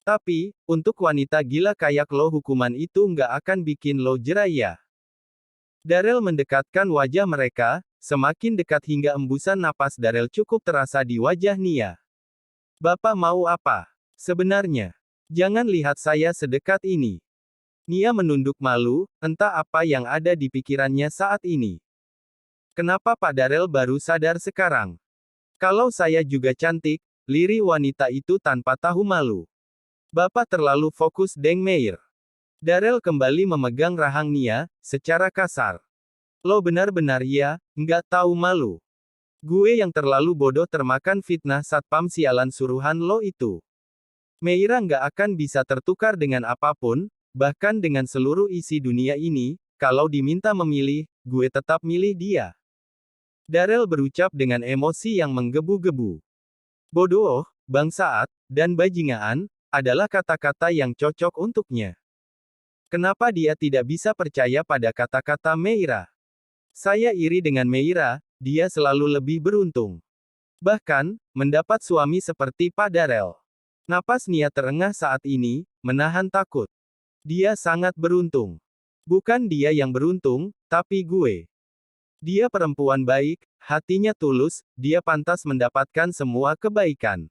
Tapi, untuk wanita gila kayak lo hukuman itu nggak akan bikin lo jera ya. Darel mendekatkan wajah mereka, semakin dekat hingga embusan napas Darel cukup terasa di wajah Nia. Bapak mau apa? Sebenarnya. Jangan lihat saya sedekat ini. Nia menunduk malu, entah apa yang ada di pikirannya saat ini. Kenapa Pak Darel baru sadar sekarang? Kalau saya juga cantik, lirih wanita itu tanpa tahu malu. Bapak terlalu fokus Deng Meir. Darel kembali memegang rahang Nia, secara kasar. Lo benar-benar ya, nggak tahu malu. Gue yang terlalu bodoh termakan fitnah satpam sialan suruhan lo itu. Meira nggak akan bisa tertukar dengan apapun, bahkan dengan seluruh isi dunia ini, kalau diminta memilih, gue tetap milih dia. Darel berucap dengan emosi yang menggebu-gebu. Bodoh, bangsat, dan bajingan, adalah kata-kata yang cocok untuknya. Kenapa dia tidak bisa percaya pada kata-kata Meira? Saya iri dengan Meira, dia selalu lebih beruntung. Bahkan, mendapat suami seperti Pak Darel. Napas Nia terengah saat ini, menahan takut. Dia sangat beruntung. Bukan dia yang beruntung, tapi gue. Dia perempuan baik, hatinya tulus, dia pantas mendapatkan semua kebaikan.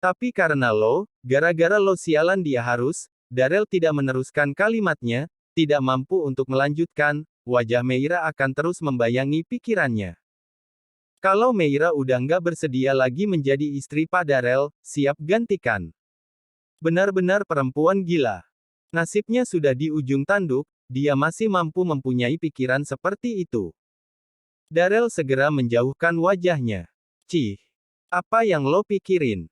Tapi karena lo, gara-gara lo sialan dia harus, Darel tidak meneruskan kalimatnya, tidak mampu untuk melanjutkan, wajah Meira akan terus membayangi pikirannya. Kalau Meira udah nggak bersedia lagi menjadi istri Pak Darel, siap gantikan. Benar-benar perempuan gila. Nasibnya sudah di ujung tanduk, dia masih mampu mempunyai pikiran seperti itu. Darel segera menjauhkan wajahnya. Cih, apa yang lo pikirin?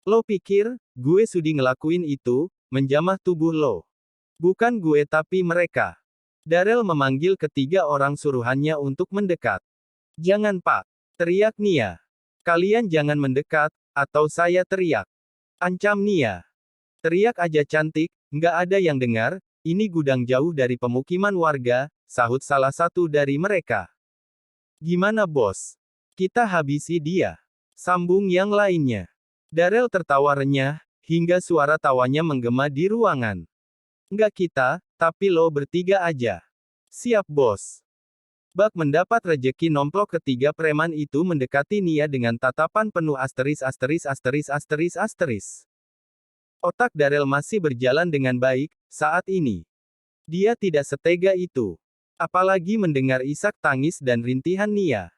Lo pikir, gue sudi ngelakuin itu, menjamah tubuh lo. Bukan gue tapi mereka. Darel memanggil ketiga orang suruhannya untuk mendekat. Jangan Pak. Teriak Nia. Kalian jangan mendekat, atau saya teriak. Ancam Nia. Teriak aja cantik, nggak ada yang dengar, ini gudang jauh dari pemukiman warga, sahut salah satu dari mereka. Gimana bos? Kita habisi dia. Sambung yang lainnya. Darel tertawa renyah, hingga suara tawanya menggema di ruangan. Nggak kita, tapi lo bertiga aja. Siap bos. Bak mendapat rejeki nomplok ketiga preman itu mendekati Nia dengan tatapan penuh asteris. Otak Darel masih berjalan dengan baik, saat ini. Dia tidak setega itu. Apalagi mendengar isak tangis dan rintihan Nia.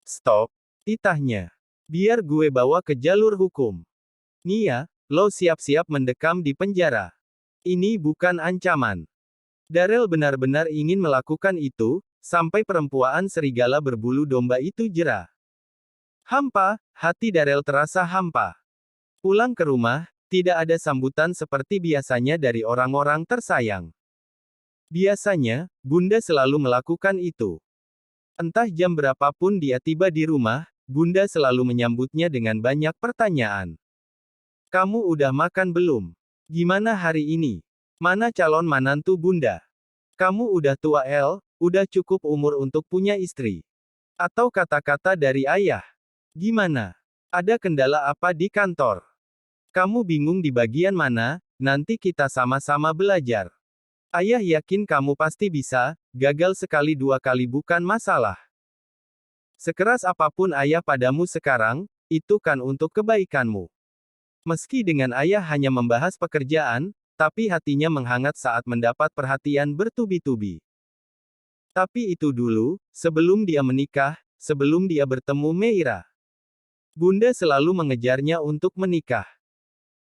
Stop, titahnya. Biar gue bawa ke jalur hukum. Nia, lo siap-siap mendekam di penjara. Ini bukan ancaman. Darel benar-benar ingin melakukan itu, sampai perempuan serigala berbulu domba itu jera. Hampa, hati Darel terasa hampa. Pulang ke rumah, tidak ada sambutan seperti biasanya dari orang-orang tersayang. Biasanya, Bunda selalu melakukan itu. Entah jam berapapun dia tiba di rumah, Bunda selalu menyambutnya dengan banyak pertanyaan. Kamu udah makan belum? Gimana hari ini? Mana calon manantu Bunda? Kamu udah tua udah cukup umur untuk punya istri. Atau kata-kata dari ayah. Gimana? Ada kendala apa di kantor? Kamu bingung di bagian mana, nanti kita sama-sama belajar. Ayah yakin kamu pasti bisa, gagal sekali dua kali bukan masalah. Sekeras apapun ayah padamu sekarang, itu kan untuk kebaikanmu. Meski dengan ayah hanya membahas pekerjaan, tapi hatinya menghangat saat mendapat perhatian bertubi-tubi. Tapi itu dulu, sebelum dia menikah, sebelum dia bertemu Meira. Bunda selalu mengejarnya untuk menikah.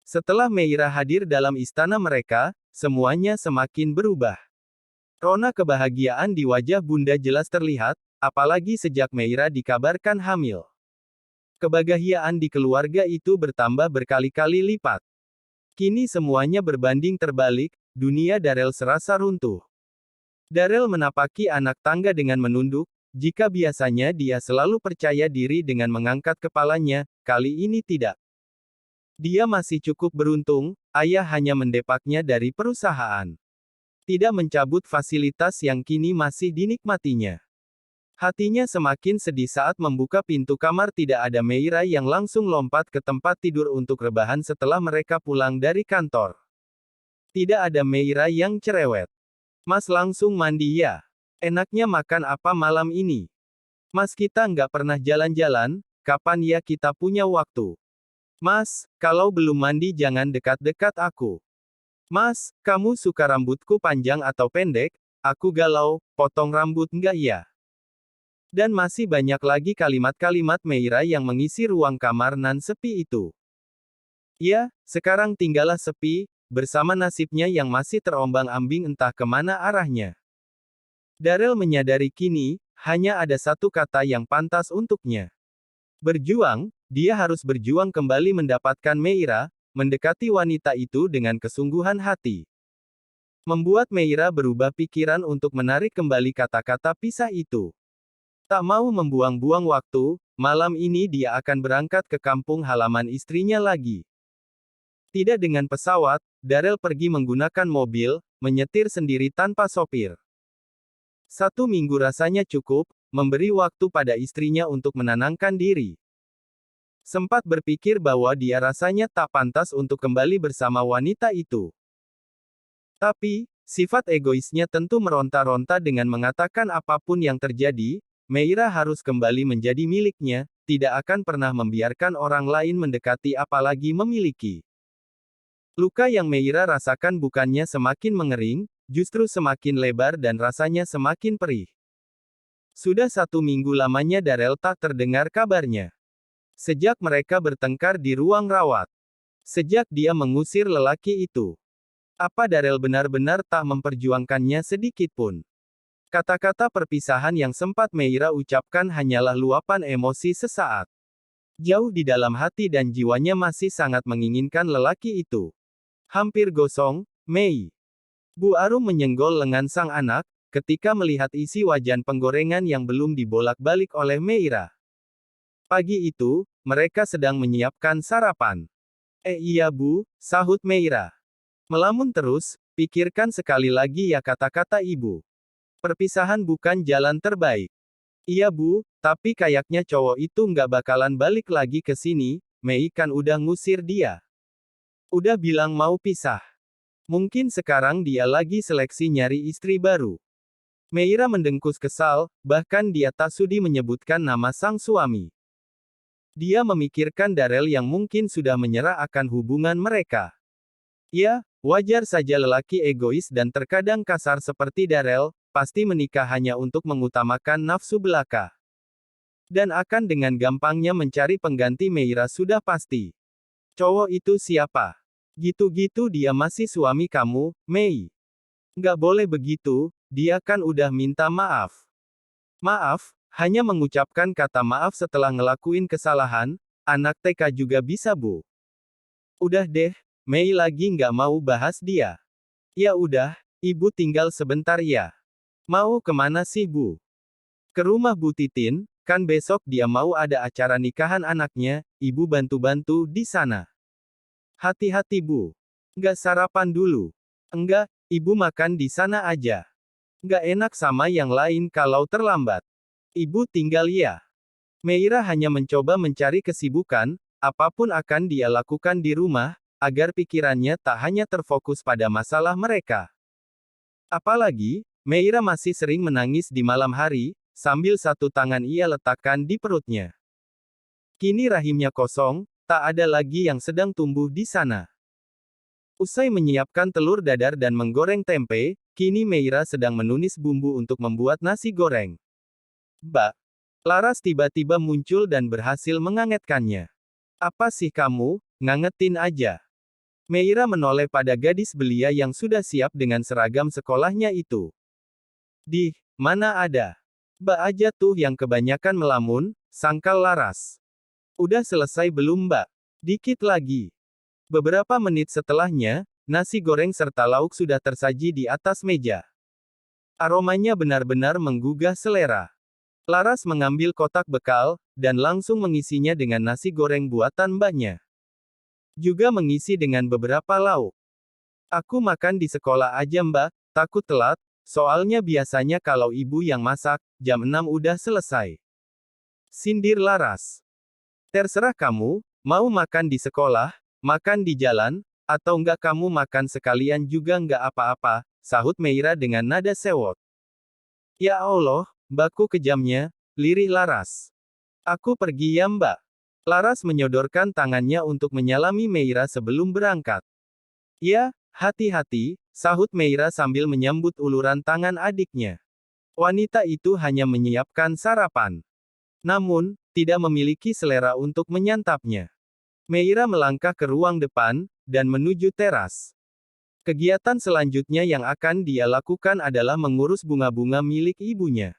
Setelah Meira hadir dalam istana mereka, semuanya semakin berubah. Rona kebahagiaan di wajah Bunda jelas terlihat, apalagi sejak Meira dikabarkan hamil. Kebahagiaan di keluarga itu bertambah berkali-kali lipat. Kini semuanya berbanding terbalik, dunia Darel serasa runtuh. Darel menapaki anak tangga dengan menunduk, jika biasanya dia selalu percaya diri dengan mengangkat kepalanya, kali ini tidak. Dia masih cukup beruntung, ayah hanya mendepaknya dari perusahaan. Tidak mencabut fasilitas yang kini masih dinikmatinya. Hatinya semakin sedih saat membuka pintu kamar tidak ada Meira yang langsung lompat ke tempat tidur untuk rebahan setelah mereka pulang dari kantor. Tidak ada Meira yang cerewet. Mas langsung mandi ya? Enaknya makan apa malam ini? Mas kita nggak pernah jalan-jalan, kapan ya kita punya waktu? Mas, kalau belum mandi jangan dekat-dekat aku. Mas, kamu suka rambutku panjang atau pendek? Aku galau, potong rambut nggak ya? Dan masih banyak lagi kalimat-kalimat Meira yang mengisi ruang kamar nan sepi itu. Ya, sekarang tinggallah sepi, bersama nasibnya yang masih terombang-ambing entah kemana arahnya. Darel menyadari kini, hanya ada satu kata yang pantas untuknya. Berjuang, dia harus berjuang kembali mendapatkan Meira, mendekati wanita itu dengan kesungguhan hati. Membuat Meira berubah pikiran untuk menarik kembali kata-kata pisah itu. Tak mau membuang-buang waktu, malam ini dia akan berangkat ke kampung halaman istrinya lagi. Tidak dengan pesawat, Darel pergi menggunakan mobil, menyetir sendiri tanpa sopir. 1 minggu rasanya cukup, memberi waktu pada istrinya untuk menenangkan diri. Sempat berpikir bahwa dia rasanya tak pantas untuk kembali bersama wanita itu. Tapi, sifat egoisnya tentu meronta-ronta dengan mengatakan apapun yang terjadi, Meira harus kembali menjadi miliknya, tidak akan pernah membiarkan orang lain mendekati apalagi memiliki. Luka yang Meira rasakan bukannya semakin mengering, justru semakin lebar dan rasanya semakin perih. Sudah 1 minggu lamanya Darel tak terdengar kabarnya. Sejak mereka bertengkar di ruang rawat. Sejak dia mengusir lelaki itu. Apa Darel benar-benar tak memperjuangkannya sedikit pun? Kata-kata perpisahan yang sempat Meira ucapkan hanyalah luapan emosi sesaat. Jauh di dalam hati dan jiwanya masih sangat menginginkan lelaki itu. Hampir gosong, Mei. Bu Arum menyenggol lengan sang anak, ketika melihat isi wajan penggorengan yang belum dibolak-balik oleh Meira. Pagi itu, mereka sedang menyiapkan sarapan. Iya bu, sahut Meira. Melamun terus, pikirkan sekali lagi ya kata-kata ibu. Perpisahan bukan jalan terbaik. Iya bu, tapi kayaknya cowok itu nggak bakalan balik lagi ke sini, Mei kan udah ngusir dia. Udah bilang mau pisah. Mungkin sekarang dia lagi seleksi nyari istri baru. Meira mendengkus kesal, bahkan dia tak sudi menyebutkan nama sang suami. Dia memikirkan Darel yang mungkin sudah menyerah akan hubungan mereka. Ya, wajar saja lelaki egois dan terkadang kasar seperti Darel, pasti menikah hanya untuk mengutamakan nafsu belaka. Dan akan dengan gampangnya mencari pengganti Meira sudah pasti. Cowok itu siapa? Gitu-gitu dia masih suami kamu, Mei. Nggak boleh begitu, dia kan udah minta maaf. Maaf, hanya mengucapkan kata maaf setelah ngelakuin kesalahan, anak TK juga bisa bu. Udah deh, Mei lagi nggak mau bahas dia. Ya udah, ibu tinggal sebentar ya. Mau kemana sih bu? Ke rumah Bu Titin, kan besok dia mau ada acara nikahan anaknya, ibu bantu-bantu di sana. Hati-hati bu. Nggak sarapan dulu. Enggak, ibu makan di sana aja. Nggak enak sama yang lain kalau terlambat. Ibu tinggal ya. Meira hanya mencoba mencari kesibukan, apapun akan dia lakukan di rumah, agar pikirannya tak hanya terfokus pada masalah mereka. Apalagi, Meira masih sering menangis di malam hari, sambil satu tangan ia letakkan di perutnya. Kini rahimnya kosong, tak ada lagi yang sedang tumbuh di sana. Usai menyiapkan telur dadar dan menggoreng tempe, kini Meira sedang menumis bumbu untuk membuat nasi goreng. Mbak, Laras tiba-tiba muncul dan berhasil mengangetkannya. Apa sih kamu, ngangetin aja. Meira menoleh pada gadis belia yang sudah siap dengan seragam sekolahnya itu. Mana ada? Mbak aja tuh yang kebanyakan melamun, sangkal Laras. Udah selesai belum mbak? Dikit lagi. Beberapa menit setelahnya, nasi goreng serta lauk sudah tersaji di atas meja. Aromanya benar-benar menggugah selera. Laras mengambil kotak bekal, dan langsung mengisinya dengan nasi goreng buatan mbaknya. Juga mengisi dengan beberapa lauk. Aku makan di sekolah aja mbak, takut telat, Soalnya biasanya kalau ibu yang masak, jam 6 udah selesai. Sindir Laras. Terserah kamu, mau makan di sekolah, makan di jalan, atau enggak kamu makan sekalian juga enggak apa-apa, sahut Meira dengan nada sewot. Ya Allah, baku kejamnya, lirih Laras. Aku pergi ya mbak. Laras menyodorkan tangannya untuk menyalami Meira sebelum berangkat. Ya, hati-hati, sahut Meira sambil menyambut uluran tangan adiknya. Wanita itu hanya menyiapkan sarapan. Namun, tidak memiliki selera untuk menyantapnya. Meira melangkah ke ruang depan, dan menuju teras. Kegiatan selanjutnya yang akan dia lakukan adalah mengurus bunga-bunga milik ibunya.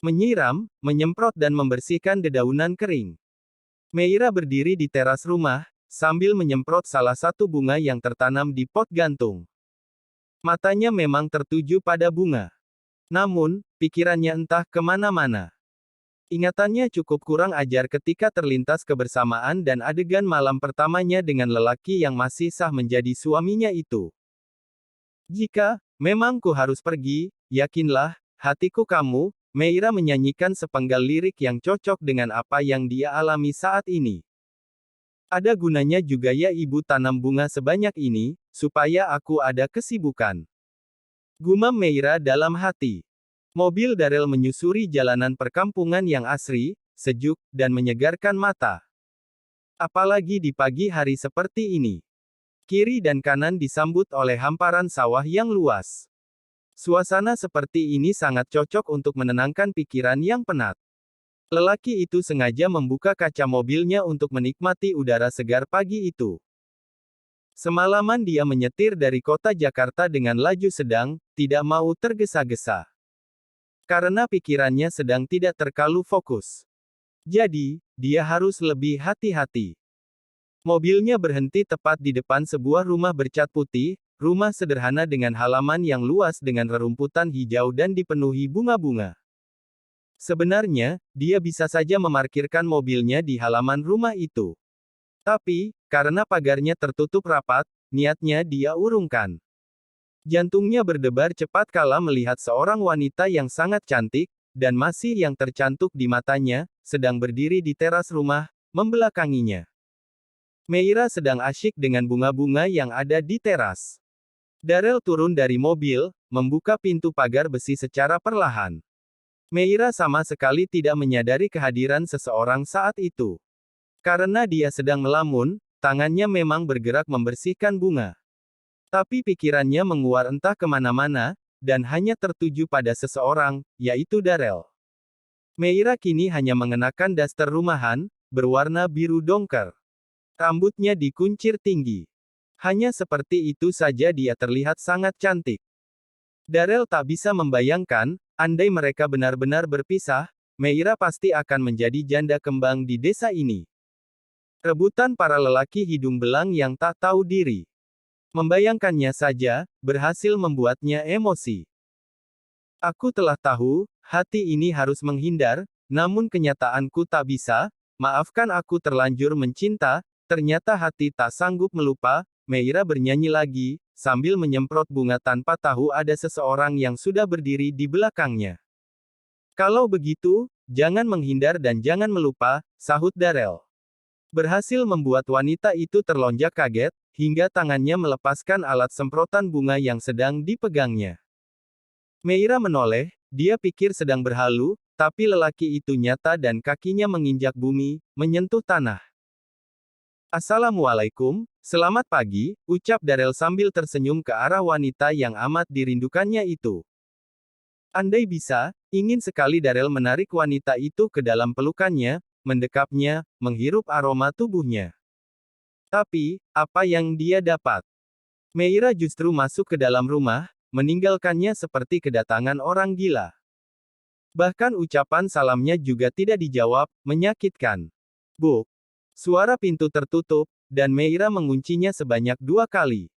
Menyiram, menyemprot dan membersihkan dedaunan kering. Meira berdiri di teras rumah, sambil menyemprot salah satu bunga yang tertanam di pot gantung. Matanya memang tertuju pada bunga. Namun, pikirannya entah kemana-mana. Ingatannya cukup kurang ajar ketika terlintas kebersamaan dan adegan malam pertamanya dengan lelaki yang masih sah menjadi suaminya itu. Jika memang ku harus pergi, yakinlah, hatiku kamu, Meira menyanyikan sepenggal lirik yang cocok dengan apa yang dia alami saat ini. Ada gunanya juga ya ibu tanam bunga sebanyak ini, supaya aku ada kesibukan. Gumam Meira dalam hati. Mobil Darel menyusuri jalanan perkampungan yang asri, sejuk, dan menyegarkan mata. Apalagi di pagi hari seperti ini. Kiri dan kanan disambut oleh hamparan sawah yang luas. Suasana seperti ini sangat cocok untuk menenangkan pikiran yang penat. Lelaki itu sengaja membuka kaca mobilnya untuk menikmati udara segar pagi itu. Semalaman dia menyetir dari kota Jakarta dengan laju sedang, tidak mau tergesa-gesa. Karena pikirannya sedang tidak terlalu fokus. Jadi, dia harus lebih hati-hati. Mobilnya berhenti tepat di depan sebuah rumah bercat putih, rumah sederhana dengan halaman yang luas dengan rerumputan hijau dan dipenuhi bunga-bunga. Sebenarnya, dia bisa saja memarkirkan mobilnya di halaman rumah itu. Tapi, karena pagarnya tertutup rapat, niatnya dia urungkan. Jantungnya berdebar cepat kala melihat seorang wanita yang sangat cantik, dan masih yang tercantuk di matanya, sedang berdiri di teras rumah, membelakanginya. Meira sedang asyik dengan bunga-bunga yang ada di teras. Darel turun dari mobil, membuka pintu pagar besi secara perlahan. Meira sama sekali tidak menyadari kehadiran seseorang saat itu. Karena dia sedang melamun, tangannya memang bergerak membersihkan bunga. Tapi pikirannya menguar entah kemana-mana, dan hanya tertuju pada seseorang, yaitu Darel. Meira kini hanya mengenakan daster rumahan, berwarna biru dongker. Rambutnya dikuncir tinggi. Hanya seperti itu saja dia terlihat sangat cantik. Darel tak bisa membayangkan, andai mereka benar-benar berpisah, Meira pasti akan menjadi janda kembang di desa ini. Rebutan para lelaki hidung belang yang tak tahu diri. Membayangkannya saja, berhasil membuatnya emosi. Aku telah tahu, hati ini harus menghindar, namun kenyataanku tak bisa, maafkan aku terlanjur mencinta, ternyata hati tak sanggup melupa, Meira bernyanyi lagi, sambil menyemprot bunga tanpa tahu ada seseorang yang sudah berdiri di belakangnya. Kalau begitu, jangan menghindar dan jangan melupa, sahut Darel. Berhasil membuat wanita itu terlonjak kaget, hingga tangannya melepaskan alat semprotan bunga yang sedang dipegangnya. Meira menoleh, dia pikir sedang berhalu, tapi lelaki itu nyata dan kakinya menginjak bumi, menyentuh tanah. Assalamualaikum, selamat pagi, ucap Darel sambil tersenyum ke arah wanita yang amat dirindukannya itu. Andai bisa, ingin sekali Darel menarik wanita itu ke dalam pelukannya, mendekapnya, menghirup aroma tubuhnya. Tapi, apa yang dia dapat? Meira justru masuk ke dalam rumah, meninggalkannya seperti kedatangan orang gila. Bahkan ucapan salamnya juga tidak dijawab, menyakitkan. Buk! Suara pintu tertutup, dan Meira menguncinya sebanyak 2 kali.